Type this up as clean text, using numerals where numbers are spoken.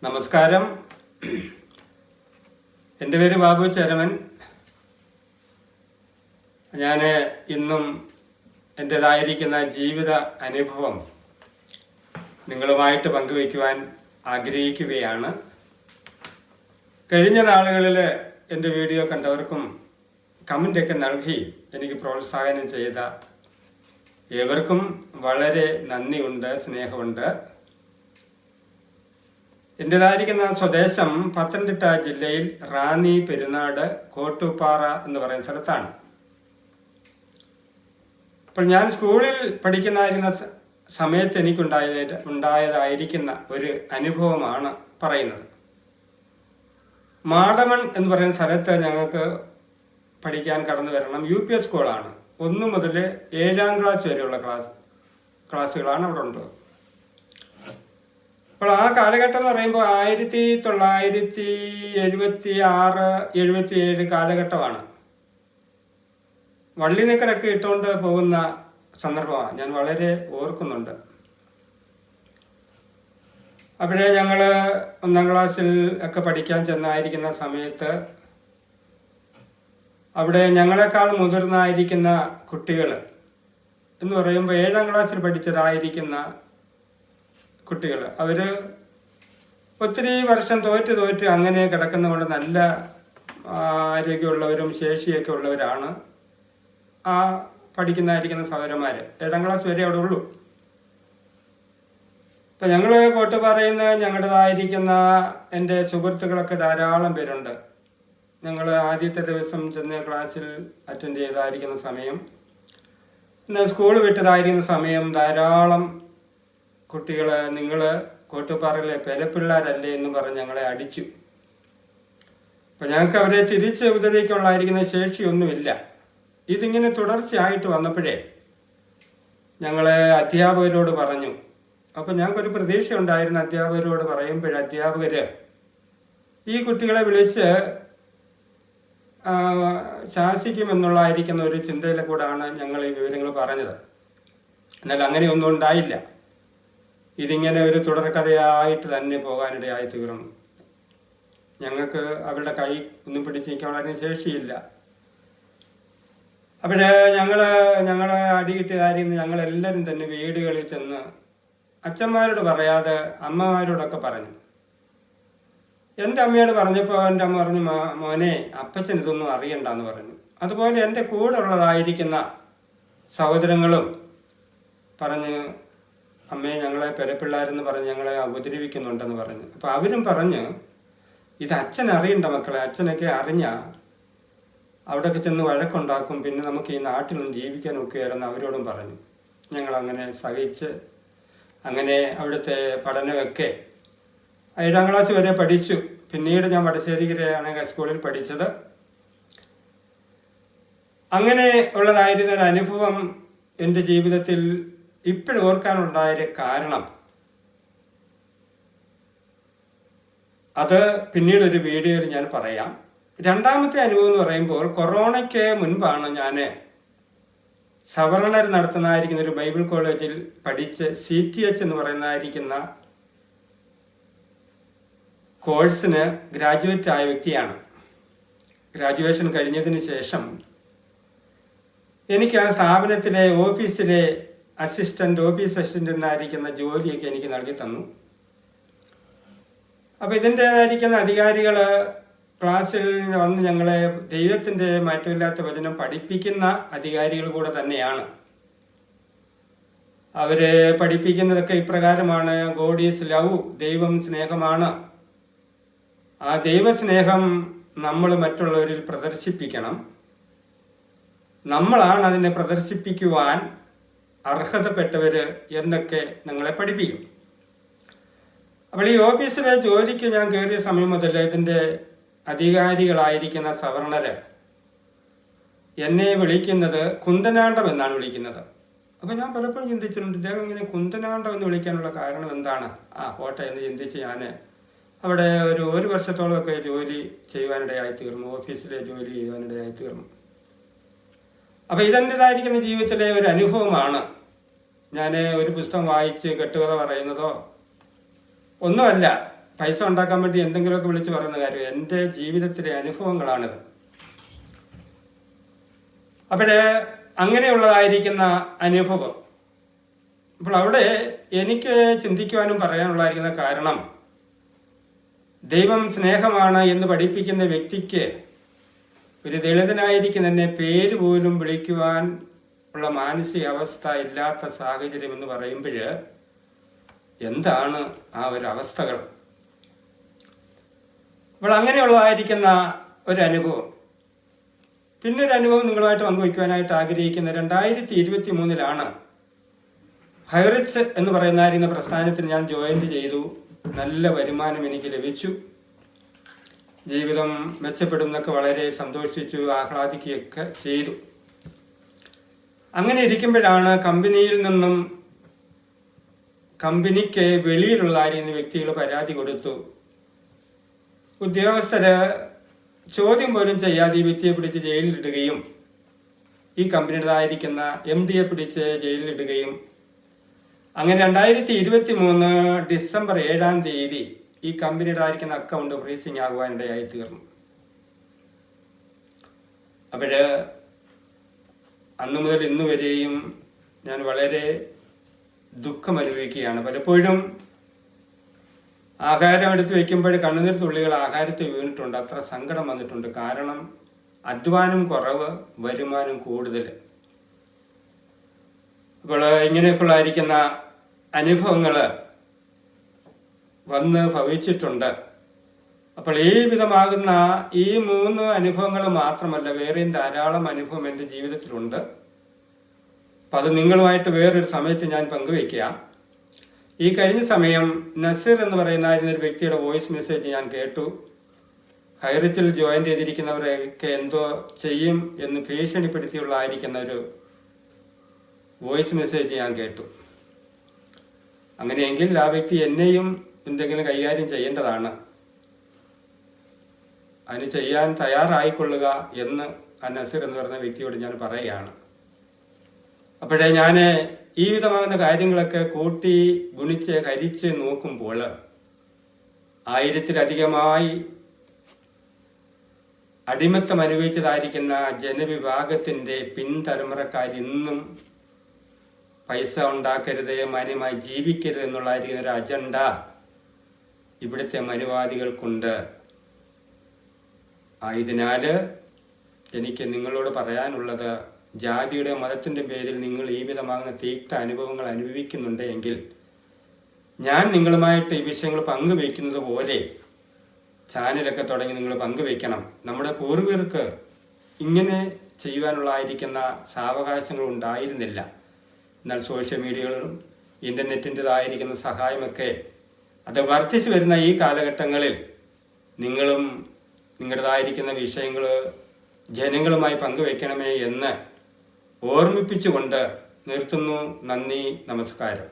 നമസ്കാരം. എൻ്റെ പേര് ബാബു ചരമൻ. ഞാൻ ഇന്നും എൻ്റേതായിരിക്കുന്ന ജീവിത അനുഭവം നിങ്ങളുമായിട്ട് പങ്കുവയ്ക്കുവാൻ ആഗ്രഹിക്കുകയാണ്. കഴിഞ്ഞ നാളുകളിൽ എൻ്റെ വീഡിയോ കണ്ടവർക്കും കമൻ്റൊക്കെ നൽകി എനിക്ക് പ്രോത്സാഹനം ചെയ്ത ഏവർക്കും വളരെ നന്ദിയുണ്ട്, സ്നേഹമുണ്ട്. എൻ്റേതായിരിക്കുന്ന സ്വദേശം പത്തനംതിട്ട ജില്ലയിൽ റാന്നി പെരുന്നാട് കോട്ടുപാറ എന്ന് പറയുന്ന സ്ഥലത്താണ്. അപ്പോൾ ഞാൻ സ്കൂളിൽ പഠിക്കുന്ന സമയത്ത് എനിക്കുണ്ടായതായിരിക്കുന്ന ഒരു അനുഭവമാണ് പറയുന്നത്. മാടമൺ എന്ന് പറയുന്ന സ്ഥലത്ത് ഞങ്ങൾക്ക് പഠിക്കാൻ കടന്നു വരണം. UP സ്കൂളാണ്. 1 മുതൽ 7ാം ക്ലാസ് വരെയുള്ള ക്ലാസ്സുകളാണ് അവിടെ ഉണ്ട്. അപ്പോൾ ആ കാലഘട്ടം എന്ന് പറയുമ്പോൾ 1976-77 കാലഘട്ടമാണ്. വള്ളി നിക്കറൊക്കെ ഇട്ടുകൊണ്ട് പോകുന്ന സന്ദർഭമാണ് ഞാൻ വളരെ ഓർക്കുന്നുണ്ട്. അപ്പോഴേ ഞങ്ങൾ 1ാം ക്ലാസ്സിൽ ഒക്കെ പഠിക്കാൻ ചെന്നായിരിക്കുന്ന സമയത്ത് അവിടെ ഞങ്ങളെക്കാൾ മുതിർന്നായിരിക്കുന്ന കുട്ടികൾ എന്ന് പറയുമ്പോൾ 7ാം ക്ലാസ്സിൽ പഠിച്ചതായിരിക്കുന്ന കുട്ടികൾ അവർ ഒത്തിരി വർഷം തോറ്റ് അങ്ങനെ കിടക്കുന്നതുകൊണ്ട് നല്ല ആരോഗ്യമുള്ളവരും ശേഷിയൊക്കെ ഉള്ളവരാണ് ആ പഠിക്കുന്നതായിരിക്കുന്ന സഹോദരന്മാർ. 7ാം ക്ലാസ് വരെ അവിടെ ഉള്ളൂ. ഇപ്പം ഞങ്ങൾ കോട്ടുപാറയിൽ ഞങ്ങളുടേതായിരിക്കുന്ന എൻ്റെ സുഹൃത്തുക്കളൊക്കെ ധാരാളം പേരുണ്ട്. ഞങ്ങൾ ആദ്യത്തെ ദിവസം ചെന്ന് ക്ലാസ്സിൽ അറ്റൻഡ് ചെയ്തായിരിക്കുന്ന സമയം, സ്കൂൾ വിട്ടതായിരിക്കുന്ന സമയം ധാരാളം കുട്ടികൾ നിങ്ങൾ കോട്ടുപാറയിലെ പെരപ്പിള്ളാരല്ലേ എന്ന് പറഞ്ഞ് ഞങ്ങളെ അടിച്ചു. അപ്പം ഞങ്ങൾക്ക് അവരെ തിരിച്ച് ഉപദ്രവിക്കാനുള്ളതായിരിക്കുന്ന ശേഷിയൊന്നുമില്ല. ഇതിങ്ങനെ തുടർച്ചയായിട്ട് വന്നപ്പോഴേ ഞങ്ങൾ അധ്യാപകരോട് പറഞ്ഞു. അപ്പം ഞങ്ങൾക്കൊരു പ്രതീക്ഷ ഉണ്ടായിരുന്നു. അധ്യാപകരോട് പറയുമ്പോൾ അധ്യാപകർ ഈ കുട്ടികളെ വിളിച്ച് ശാസിക്കുമെന്നുള്ളതായിരിക്കുന്ന ഒരു ചിന്തയിലെ കൂടാണ് ഞങ്ങൾ ഈ വിവരങ്ങൾ പറഞ്ഞത്. എന്നാൽ അങ്ങനെയൊന്നും ഉണ്ടായില്ല. ഇതിങ്ങനെ ഒരു തുടർക്കഥയായിട്ട് തന്നെ പോകാനിടയായി തീർന്നു. ഞങ്ങൾക്ക് അവരുടെ കൈ ഒന്നും പിടിച്ച് നിൽക്കാനുള്ള ശേഷിയില്ല. അവിടെ ഞങ്ങൾ അടി കിട്ടിയതായിരുന്നു. ഞങ്ങളെല്ലാവരും തന്നെ വീടുകളിൽ ചെന്ന് അച്ഛന്മാരോട് പറയാതെ അമ്മമാരോടൊക്കെ പറഞ്ഞു. എൻ്റെ അമ്മയോട് പറഞ്ഞപ്പോൾ എൻ്റെ അമ്മ പറഞ്ഞു, മോനെ അപ്പച്ചൻ ഇതൊന്നും അറിയണ്ടെന്ന് പറഞ്ഞു. അതുപോലെ എൻ്റെ കൂടെ ഉള്ളതായിരിക്കുന്ന സഹോദരങ്ങളും പറഞ്ഞ്, അമ്മയെ ഞങ്ങളെ പെരപ്പിള്ളാരെന്ന് പറഞ്ഞ് ഞങ്ങളെ ഉപദ്രവിക്കുന്നുണ്ടെന്ന് പറഞ്ഞു. അപ്പോൾ അവരും പറഞ്ഞ്, ഇത് അച്ഛൻ അറിയണ്ട മക്കളെ, അച്ഛനൊക്കെ അറിഞ്ഞാൽ അവിടെയൊക്കെ ചെന്ന് വഴക്കുണ്ടാക്കും, പിന്നെ നമുക്ക് ഈ നാട്ടിലൊന്നും ജീവിക്കാനൊക്കെ ആയിരുന്നു അവരോടും പറഞ്ഞു. ഞങ്ങളങ്ങനെ സഹിച്ച് അങ്ങനെ അവിടുത്തെ പഠനമൊക്കെ 7ാം ക്ലാസ് വരെ പഠിച്ചു. പിന്നീട് ഞാൻ വടശ്ശേരിക്കരയാണ് സ്കൂളിൽ പഠിച്ചത്. അങ്ങനെ ഉള്ളതായിരുന്ന ഒരു അനുഭവം എൻ്റെ ജീവിതത്തിൽ ഇപ്പോഴും ഓർക്കാനുണ്ടായ കാരണം അത് പിന്നീടൊരു വീഡിയോയിൽ ഞാൻ പറയാം. രണ്ടാമത്തെ അനുഭവം എന്ന് പറയുമ്പോൾ കൊറോണയ്ക്ക് മുൻപാണ് ഞാൻ സവർണർ നടത്തുന്നതായിരിക്കുന്ന ഒരു ബൈബിൾ കോളേജിൽ പഠിച്ച് CTH എന്ന് പറയുന്നതായിരിക്കുന്ന കോഴ്സിന് ഗ്രാജുവേറ്റ് ആയ വ്യക്തിയാണ്. ഗ്രാജുവേഷൻ കഴിഞ്ഞതിന് ശേഷം എനിക്ക് ആ സ്ഥാപനത്തിലെ ഓഫീസിലെ ഓഫീസ് അസിസ്റ്റൻ്റ് എന്നായിരിക്കുന്ന ജോലിയൊക്കെ എനിക്ക് നൽകി തന്നു. അപ്പോൾ ഇതിൻ്റേതായിരിക്കുന്ന അധികാരികൾ ക്ലാസ്സിൽ വന്ന് ഞങ്ങളെ ദൈവത്തിൻ്റെ മാറ്റമില്ലാത്ത വചനം പഠിപ്പിക്കുന്ന അധികാരികൾ കൂടെ തന്നെയാണ്. അവർ പഠിപ്പിക്കുന്നതൊക്കെ ഇപ്രകാരമാണ്: ഗോഡ് ഈസ് ലവ്, ദൈവം സ്നേഹമാണ്. ആ ദൈവസ്നേഹം നമ്മൾ മറ്റുള്ളവരിൽ പ്രദർശിപ്പിക്കണം. നമ്മളാണ് അതിനെ പ്രദർശിപ്പിക്കുവാൻ അർഹതപ്പെട്ടവർ എന്നൊക്കെ ഞങ്ങളെ പഠിപ്പിക്കും. അപ്പോൾ ഈ ഓഫീസിലെ ജോലിക്ക് ഞാൻ കയറിയ സമയം മുതൽ ഇതിൻ്റെ അധികാരികളായിരിക്കുന്ന സവർണര് എന്നെ വിളിക്കുന്നത് കുന്തനാണ്ടം എന്നാണ് വിളിക്കുന്നത്. അപ്പോൾ ഞാൻ പലപ്പോഴും ചിന്തിച്ചിട്ടുണ്ട്, ഇദ്ദേഹം ഇങ്ങനെ കുന്തനാണ്ടം എന്ന് വിളിക്കാനുള്ള കാരണം എന്താണ്? പോട്ടെ എന്ന് ചിന്തിച്ച് ഞാൻ അവിടെ ഒരു വർഷത്തോളമൊക്കെ ജോലി ചെയ്യുവാനിടയായി തീർന്നു. ഓഫീസിലെ ജോലി ചെയ്യുവാനിടയായി തീർന്നു. അപ്പോൾ ഇതെൻ്റെതായിരിക്കുന്ന ജീവിതത്തിലെ ഒരു അനുഭവമാണ്. ഞാൻ ഒരു പുസ്തകം വായിച്ച് കെട്ടുകഥ പറയുന്നതോ ഒന്നുമല്ല. പൈസ ഉണ്ടാക്കാൻ വേണ്ടി എന്തെങ്കിലുമൊക്കെ വിളിച്ച് പറയുന്ന കാര്യം. എൻ്റെ ജീവിതത്തിലെ അനുഭവങ്ങളാണിത്. അപ്പോഴേ അങ്ങനെയുള്ളതായിരിക്കുന്ന അനുഭവം അപ്പോൾ അവിടെ എനിക്ക് ചിന്തിക്കുവാനും പറയാനുള്ളതായിരിക്കുന്ന കാരണം, ദൈവം സ്നേഹമാണ് എന്ന് പഠിപ്പിക്കുന്ന വ്യക്തിക്ക് ഒരു ദളിതനായിരിക്കുന്ന എന്നെ പേര് പോലും വിളിക്കുവാൻ ഉള്ള മാനസികാവസ്ഥ ഇല്ലാത്ത സാഹചര്യം എന്ന് പറയുമ്പോൾ എന്താണ് ആ ഒരു അവസ്ഥകൾ? അപ്പോൾ അങ്ങനെയുള്ളതായിരിക്കുന്ന ഒരു അനുഭവം. പിന്നൊരു അനുഭവം നിങ്ങളുമായിട്ട് പങ്കുവയ്ക്കുവാനായിട്ട് ആഗ്രഹിക്കുന്ന 2023 ഹൈറിച്ച് എന്ന് പറയുന്ന പ്രസ്ഥാനത്തിൽ ഞാൻ ജോയിന്റ് ചെയ്തു. നല്ല വരുമാനം എനിക്ക് ലഭിച്ചു. ജീവിതം മെച്ചപ്പെടുന്നൊക്കെ വളരെ സന്തോഷിച്ചു, ആഹ്ലാദിക്കുകയൊക്കെ ചെയ്തു. അങ്ങനെ കമ്പനിയിൽ നിന്നും കമ്പനിക്ക് വെളിയിലുള്ള വ്യക്തികൾ പരാതി കൊടുത്തു. ഉദ്യോഗസ്ഥര് ചോദ്യം പോലും ചെയ്യാതെ ഈ വ്യക്തിയെ പിടിച്ച് ജയിലിലിടുകയും ഈ കമ്പനിയുടേതായിരിക്കുന്ന MD പിടിച്ച് ജയിലിലിടുകയും അങ്ങനെ 2023 ഡിസംബർ 7 ഈ കമ്പനിയുടെ അക്കൗണ്ട് ഫ്രീസിങ് ആകുവാനിടയായി തീർന്നു. അപ്പോഴ് അന്നു മുതൽ ഇന്നു വരെയും ഞാൻ വളരെ ദുഃഖം അനുഭവിക്കുകയാണ്. പലപ്പോഴും ആഹാരം എടുത്ത് വെക്കുമ്പോൾ കണ്ണുനീർ തുള്ളികൾ ആഹാരത്തിൽ വീണിട്ടുണ്ട്. അത്ര സങ്കടം വന്നിട്ടുണ്ട്. കാരണം അധ്വാനം കുറവ്, വരുമാനം കൂടുതൽ. അപ്പോൾ ഇങ്ങനെയൊക്കെയുള്ളതായിരിക്കുന്ന അനുഭവങ്ങൾ വന്ന് ഭവിച്ചിട്ടുണ്ട്. അപ്പോൾ ഈ വിധമാകുന്ന ഈ 3 അനുഭവങ്ങൾ മാത്രമല്ല, വേറെയും ധാരാളം അനുഭവം എൻ്റെ ജീവിതത്തിലുണ്ട്. അപ്പം അത് നിങ്ങളുമായിട്ട് വേറൊരു സമയത്ത് ഞാൻ പങ്കുവയ്ക്കാം. ഈ കഴിഞ്ഞ സമയം നസീർ എന്ന് പറയുന്ന ഒരു വ്യക്തിയുടെ വോയിസ് മെസ്സേജ് ഞാൻ കേട്ടു. ഹൈറിച്ചിൽ ജോയിൻ ചെയ്തിരിക്കുന്നവരൊക്കെ എന്തോ ചെയ്യും എന്ന് ഭീഷണിപ്പെടുത്തിയുള്ളതായിരിക്കുന്ന ഒരു വോയിസ് മെസ്സേജ് ഞാൻ കേട്ടു. അങ്ങനെയെങ്കിൽ ആ വ്യക്തി എന്നെയും എന്തെങ്കിലും കൈകാര്യം ചെയ്യേണ്ടതാണ്. അതിന് ചെയ്യാൻ തയ്യാറായിക്കൊള്ളുക എന്ന് ആ നസീർ എന്ന് പറയുന്ന വ്യക്തിയോട് ഞാൻ പറയുകയാണ്. അപ്പോഴേ ഞാൻ ഈ വിധമാകുന്ന കാര്യങ്ങളൊക്കെ കൂട്ടി ഗുണിച്ച് ഹരിച്ച് നോക്കുമ്പോൾ 1000-ലധികമായി അടിമത്തം അനുഭവിച്ചതായിരിക്കുന്ന ജനവിഭാഗത്തിൻ്റെ പിൻതലമുറക്കാർ ഇന്നും പൈസ ഉണ്ടാക്കരുത്, മാന്യമായി ജീവിക്കരുത് എന്നുള്ളതായിരിക്കുന്ന ഒരു അജണ്ട ഇവിടുത്തെ മനുവാദികൾക്കുണ്ട്. ആയതിനാൽ എനിക്ക് നിങ്ങളോട് പറയാനുള്ളത്, ജാതിയുടെ മതത്തിൻ്റെ പേരിൽ നിങ്ങൾ ഈ വിധമാകുന്ന തീക്ത അനുഭവങ്ങൾ അനുഭവിക്കുന്നുണ്ട് എങ്കിൽ ഞാൻ നിങ്ങളുമായിട്ട് ഈ വിഷയങ്ങൾ പങ്കുവയ്ക്കുന്നത് പോലെ ചാനലൊക്കെ തുടങ്ങി നിങ്ങൾ പങ്കുവയ്ക്കണം. നമ്മുടെ പൂർവികർക്ക് ഇങ്ങനെ ചെയ്യുവാനുള്ളതായിരിക്കുന്ന സാവകാശങ്ങൾ ഉണ്ടായിരുന്നില്ല. എന്നാൽ സോഷ്യൽ മീഡിയകളും ഇൻ്റർനെറ്റിൻ്റെതായിരിക്കുന്ന സഹായമൊക്കെ അത് വർദ്ധിച്ചു വരുന്ന ഈ കാലഘട്ടങ്ങളിൽ നിങ്ങളും നിങ്ങളുടേതായിരിക്കുന്ന വിഷയങ്ങൾ ജനങ്ങളുമായി പങ്കുവയ്ക്കണമേ എന്ന് ഓർമ്മിപ്പിച്ചുകൊണ്ട് നിർത്തുന്നു. നന്ദി, നമസ്കാരം.